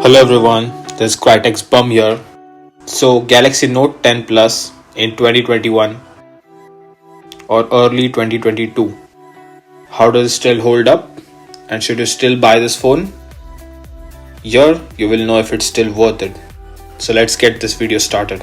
Hello everyone, this is Crytex Bum here. So Galaxy Note 10 Plus in 2021 or early 2022. How does it still hold up? And should you still buy this phone? Here you will know if it's still worth it. So let's get this video started.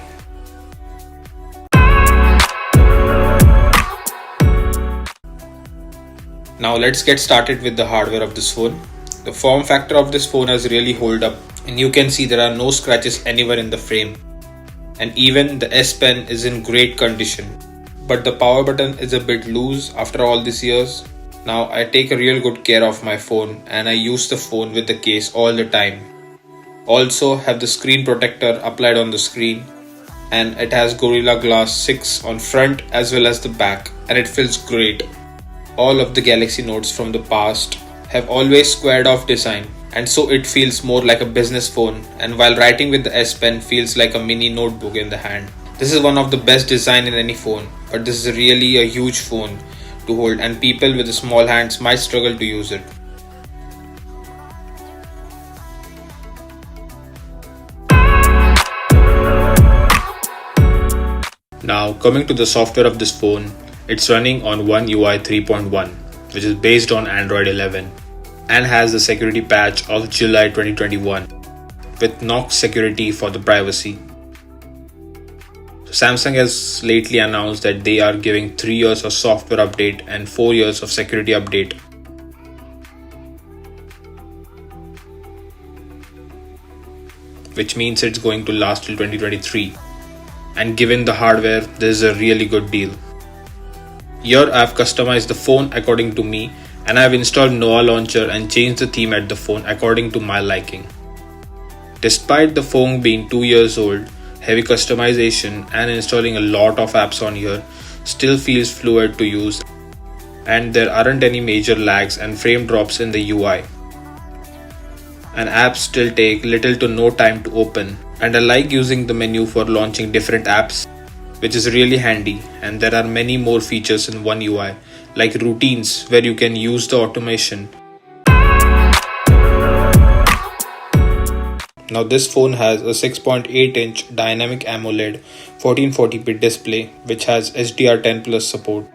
Now let's get started with the hardware of this phone. The form factor of this phone has really held up, and you can see there are no scratches anywhere in the frame. And even the S Pen is in great condition. But the power button is a bit loose after all these years. Now I take a real good care of my phone and I use the phone with the case all the time. Also have the screen protector applied on the screen, and it has Gorilla Glass 6 on front as well as the back, and it feels great. All of the Galaxy Notes from the past have always squared off design, and so it feels more like a business phone, and while writing with the S Pen feels like a mini notebook in the hand. This is one of the best design in any phone, but this is really a huge phone to hold, and people with small hands might struggle to use it. Now coming to the software of this phone, it's running on One UI 3.1, which is based on Android 11 and has the security patch of July 2021 with Knox security for the privacy. Samsung has lately announced that they are giving 3 years of software update and 4 years of security update. Which means it's going to last till 2023. And given the hardware, this is a really good deal. Here I have customized the phone according to me, and I have installed Noah Launcher and changed the theme at the phone according to my liking. Despite the phone being 2 years old, heavy customization and installing a lot of apps on here still feels fluid to use, and there aren't any major lags and frame drops in the UI. And apps still take little to no time to open, and I like using the menu for launching different apps, which is really handy, and there are many more features in One UI like routines where you can use the automation. Now this phone has a 6.8-inch dynamic AMOLED 1440p display which has HDR10 Plus support,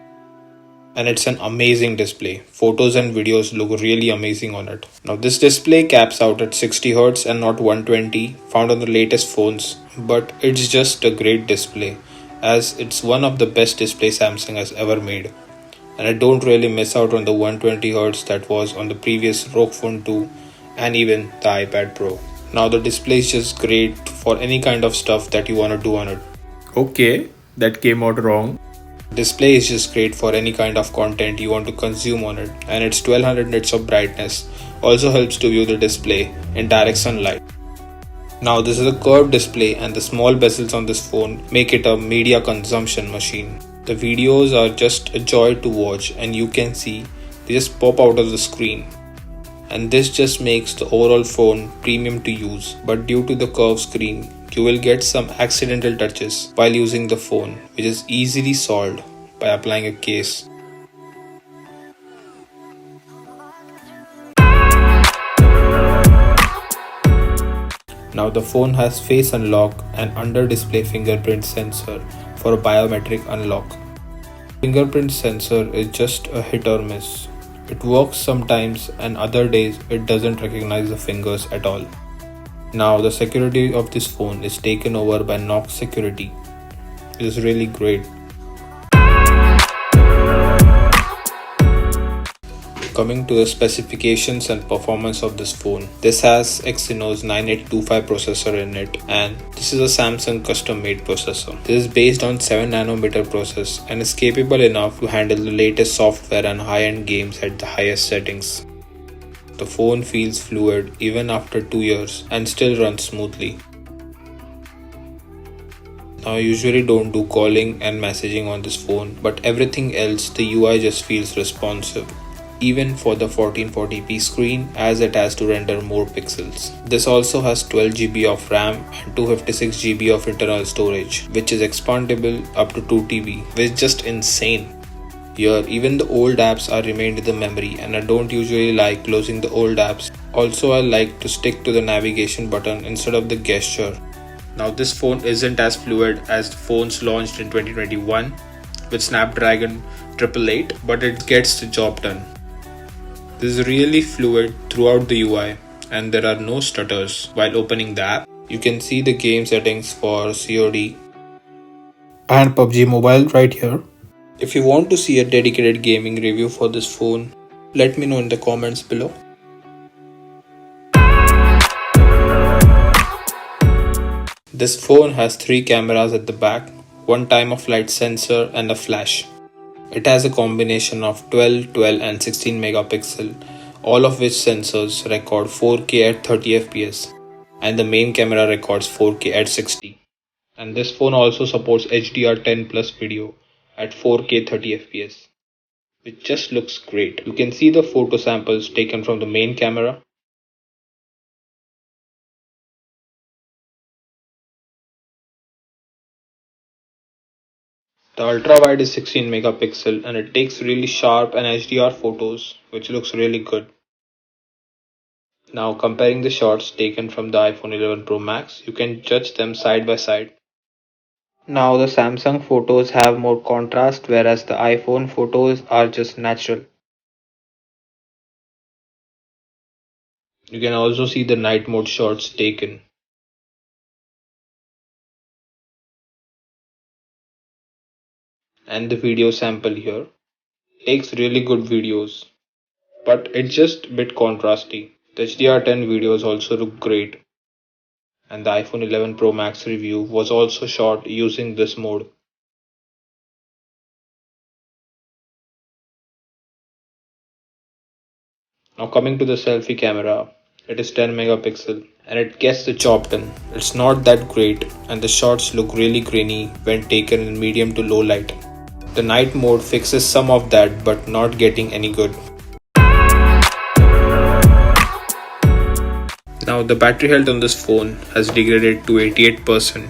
and it's an amazing display. Photos and videos look really amazing on it. Now this display caps out at 60Hz and not 120 found on the latest phones, but it's just a great display as it's one of the best displays Samsung has ever made, and I don't really miss out on the 120Hz that was on the previous ROG Phone 2 and even the iPad Pro. Now the display is just great for any kind of stuff that you want to do on it. Okay, that came out wrong. Display is just great for any kind of content you want to consume on it, and its 1200 nits of brightness also helps to view the display in direct sunlight. Now this is a curved display, and the small bezels on this phone make it a media consumption machine. The videos are just a joy to watch, and you can see they just pop out of the screen. And this just makes the overall phone premium to use, but due to the curved screen, you will get some accidental touches while using the phone, which is easily solved by applying a case. Now the phone has face unlock and under display fingerprint sensor for a biometric unlock. Fingerprint sensor is just a hit or miss. It works sometimes and other days it doesn't recognize the fingers at all. Now the security of this phone is taken over by Knox security. It is really great. Coming to the specifications and performance of this phone, this has Exynos 9825 processor in it, and this is a Samsung custom made processor. This is based on 7nm process and is capable enough to handle the latest software and high-end games at the highest settings. The phone feels fluid even after 2 years and still runs smoothly. Now I usually don't do calling and messaging on this phone, but everything else the UI just feels responsive, even for the 1440p screen as it has to render more pixels. This also has 12GB of RAM and 256GB of internal storage, which is expandable up to 2TB, which is just insane. Here even the old apps are remained in the memory, and I don't usually like closing the old apps Also, I like to stick to the navigation button instead of the gesture. Now this phone isn't as fluid as phones launched in 2021 with Snapdragon 888, but it gets the job done. This is really fluid throughout the UI and there are no stutters while opening the app. You can see the game settings for COD and PUBG Mobile right here. If you want to see a dedicated gaming review for this phone, let me know in the comments below. This phone has 3 cameras at the back, one time of flight sensor and a flash. It has a combination of 12, 12 and 16 megapixel, all of which sensors record 4K at 30 fps and the main camera records 4K at 60. And this phone also supports HDR10 plus video at 4K 30 fps, which just looks great. You can see the photo samples taken from the main camera. The ultra wide is 16 megapixel and it takes really sharp and HDR photos, which looks really good. Now comparing the shots taken from the iPhone 11 Pro Max, you can judge them side by side. Now the Samsung photos have more contrast whereas the iPhone photos are just natural. You can also see the night mode shots taken. And the video sample here takes really good videos, but it's just a bit contrasty. The HDR10 videos also look great, and the iPhone 11 Pro Max review was also shot using this mode. Now coming to the selfie camera, it is 10 megapixel and it gets the job done. It's not that great and the shots look really grainy when taken in medium to low light. The night mode fixes some of that but not getting any good. Now the battery health on this phone has degraded to 88%,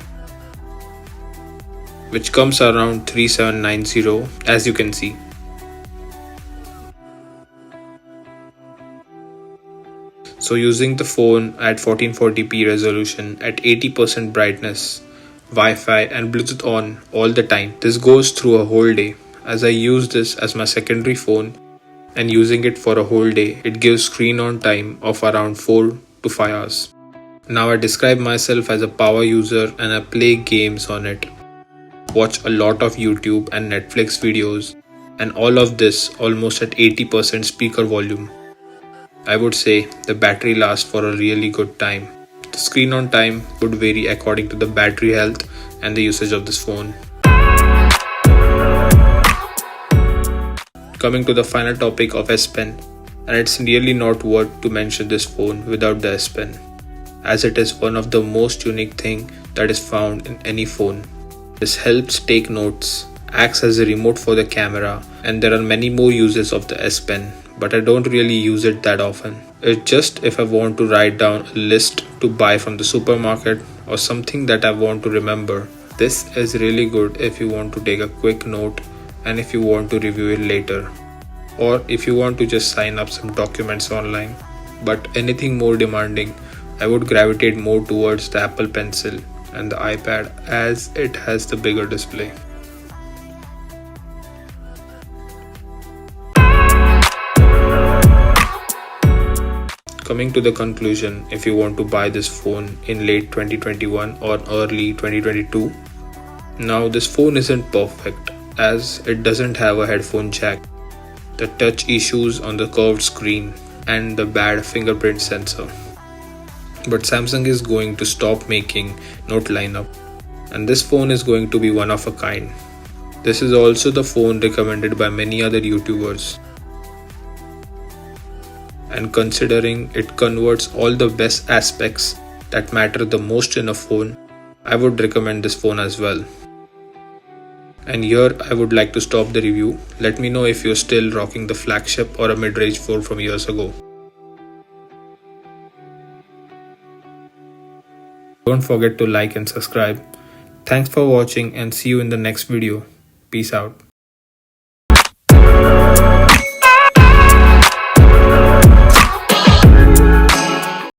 which comes around 3790 as you can see. So using the phone at 1440p resolution at 80% brightness, Wi-Fi and Bluetooth on all the time. This goes through a whole day. As I use this as my secondary phone and using it for a whole day, it gives screen on time of around 4 to 5 hours. Now I describe myself as a power user and I play games on it. Watch a lot of YouTube and Netflix videos and all of this almost at 80% speaker volume. I would say the battery lasts for a really good time. The screen on time would vary according to the battery health and the usage of this phone. Coming to the final topic of S Pen, and it's really not worth to mention this phone without the S Pen, as it is one of the most unique thing that is found in any phone. This helps take notes, acts as a remote for the camera, and there are many more uses of the S Pen, but I don't really use it that often. It's just if I want to write down a list to buy from the supermarket or something that I want to remember. This is really good if you want to take a quick note and if you want to review it later, or if you want to just sign up some documents online. But anything more demanding, I would gravitate more towards the Apple Pencil and the iPad as it has the bigger display. Coming to the conclusion, if you want to buy this phone in late 2021 or early 2022, now this phone isn't perfect as it doesn't have a headphone jack, the touch issues on the curved screen and the bad fingerprint sensor. But Samsung is going to stop making Note lineup and this phone is going to be one of a kind. This is also the phone recommended by many other YouTubers. And considering it converts all the best aspects that matter the most in a phone, I would recommend this phone as well. And here I would like to stop the review. Let me know if you're still rocking the flagship or a mid-range phone from years ago. Don't forget to like and subscribe. Thanks for watching and see you in the next video. Peace out.